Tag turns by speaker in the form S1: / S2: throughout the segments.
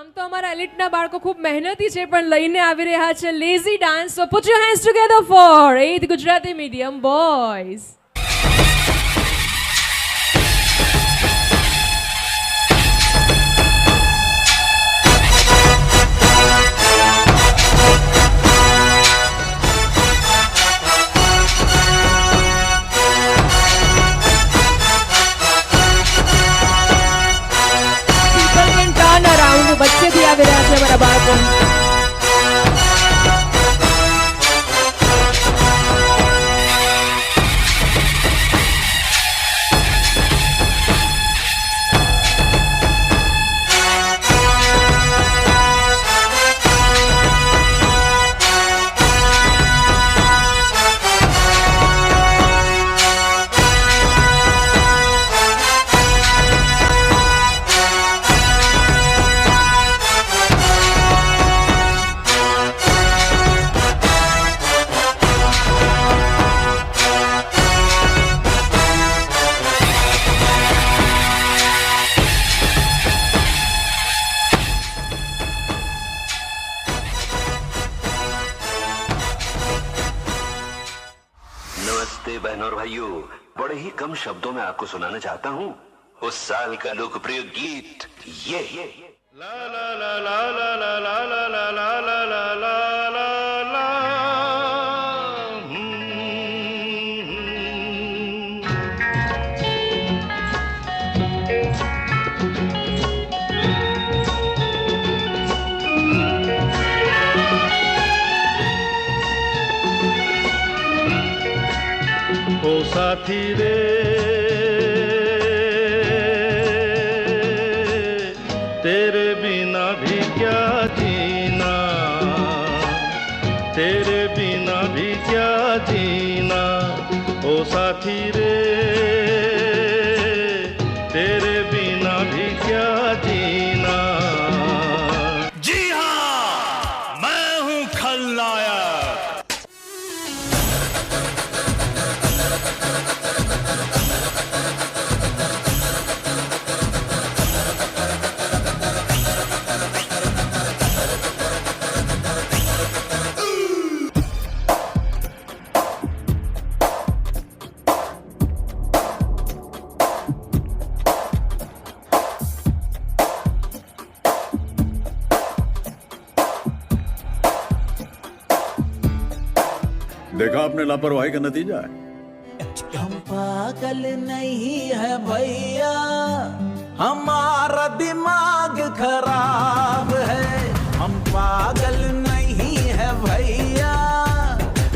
S1: આમ તો અમારા એલિટના બાળકો ખૂબ મહેનતી છે પણ લઈને આવી રહ્યા છે lazy dance. So put your hands together for 8th Gujarati medium boys. બચ્ચેથી આવી રહ્યા છે મારા બાળકો.
S2: नमस्ते बहनों और भाइयों, बड़े ही कम शब्दों में आपको सुनाना चाहता हूँ उस साल का लोकप्रिय गीत ये ला ला ला ला ला ला ला ला ला ला ला ला ला ला ला। ओ साथी रे तेरे बिना भी क्या जीना, तेरे बिना भी क्या जीना। ओ साथी रे तेरे बिना भी क्या जीना। जी हाँ, मैं हूँ खलनायक।
S3: देखा आपने लापरवाही का नतीजा है।
S4: हम पागल नहीं है भैया, हमारा दिमाग खराब है। हम पागल नहीं है भैया,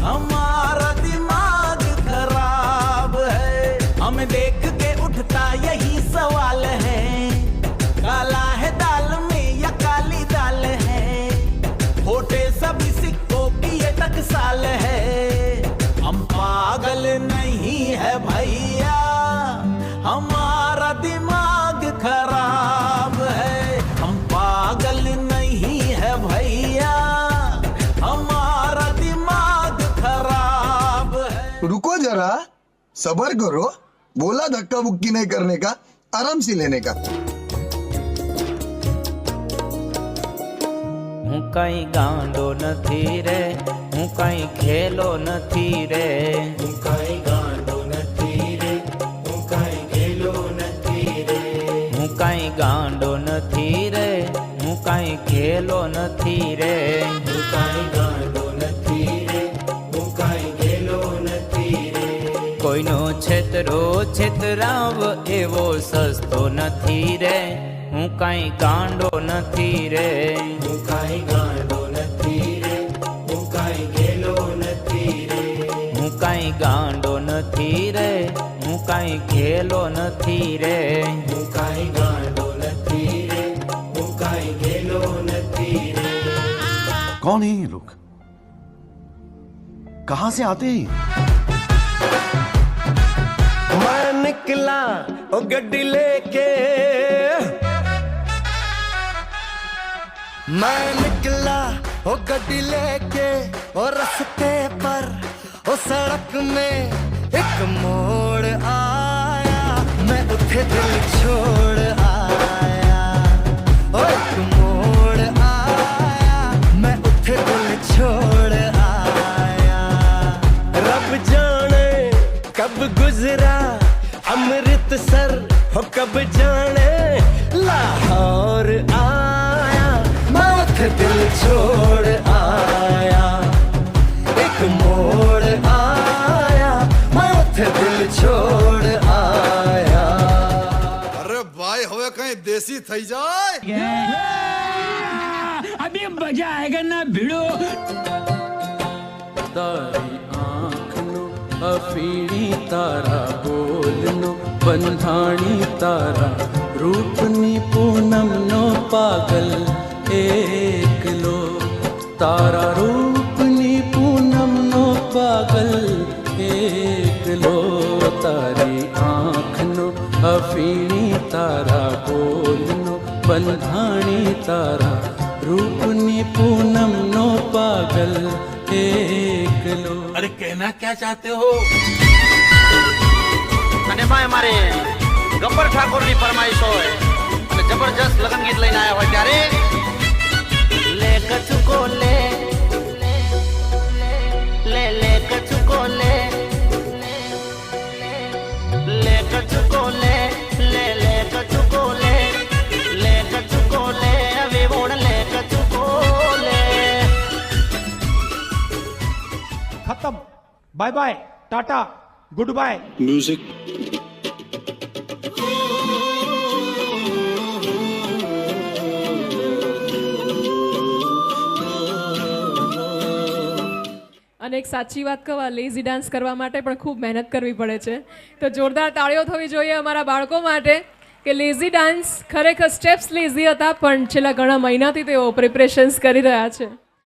S4: हमारा दिमाग खराब है। हमें देख के उठता यही सवाल है, काला है दाल में या काली दाल है। खोटे सभी सिक्कों की ये टकसाल है। हम पागल नहीं है भैया, हमारा दिमाग खराब है। हम पागल नहीं है भैया, हमारा दिमाग खराब है।
S5: रुको जरा, सबर करो। बोला धक्का बुक्की नहीं करने का, आराम से लेने का।
S4: હું કઈ ગાંડો નથી રે, હું કઈ ખેલો નથી રે। હું કઈ ગાંડો નથી રે, હું કઈ ખેલો નથી રે। હું કઈ ગાંડો નથી રે, હું કઈ ખેલો નથી રે। હું કઈ ગાંડો નથી રે, હું કઈ ખેલો નથી રે। કોઈનો છેતરો છેતરાવ એવો સસ્તો નથી રે। હું કઈ ગાંડો નથી રે, હું કઈ ગાંડો નથી રે। હું કઈ ખેલો નથી રે, હું કઈ ગાંડો નથી રે। હું કઈ ખેલો નથી રે, હું કઈ ગાંડો નથી રે। હું કઈ ખેલો નથી રે।
S3: कौन है ये लोग, कहां से आते हैं?
S6: मैं निकला ओ गड्डी लेके, मैं निकला ओ गड्डी लेके। और रास्ते पर ओ सड़क में एक मोड़ आया, मैं उठे दिल छोड़ आया। ओ एक मोड़ हो कब जाने लाहौर आया मौत दिल छोड़ आया एक मोड़ आया मौत दिल छोड़ आया
S5: અરે ભાઈ હવે કઈ દેશી થઈ જાય
S7: अभी मजा आएगा ना भिड़ो
S8: તારી આંખનું અફીણી તારા બોલનું બંધાણી તારા રૂપની પૂનમનો પાગલ એકલો તારા રૂપની પૂનમનો પાગલ એકલો તારી આંખનું અફીણી તારા બોલનું બંધાણી તારા रूपनी पूनम नो पागल एकलो।
S7: अरे कहना क्या चाहते हो
S9: અને ભાઈ મારે ગબ્બર ઠાકોર ની ફરમાઈશ હોય અને જબરજસ્ત લગન ગીત લઈને આવ્યા હોય ત્યારે લે કચુકો લે લે લે કચુકો લે લે કચુકો લે લે લે કચુકો લે લે કચુકો લે હવે ઓણ લે કચુકો લે
S7: खत्म bye bye tata goodbye
S3: music
S1: અને એક સાચી વાત કહું, આ લેઝી ડાન્સ કરવા માટે પણ ખૂબ મહેનત કરવી પડે છે. તો જોરદાર તાળીઓ થવી જોઈએ અમારા બાળકો માટે કે લેઝી ડાન્સ ખરેખર સ્ટેપ્સ લેઝી હતા પણ છેલ્લા ઘણા મહિનાથી તેઓ પ્રિપરેશન્સ કરી રહ્યા છે.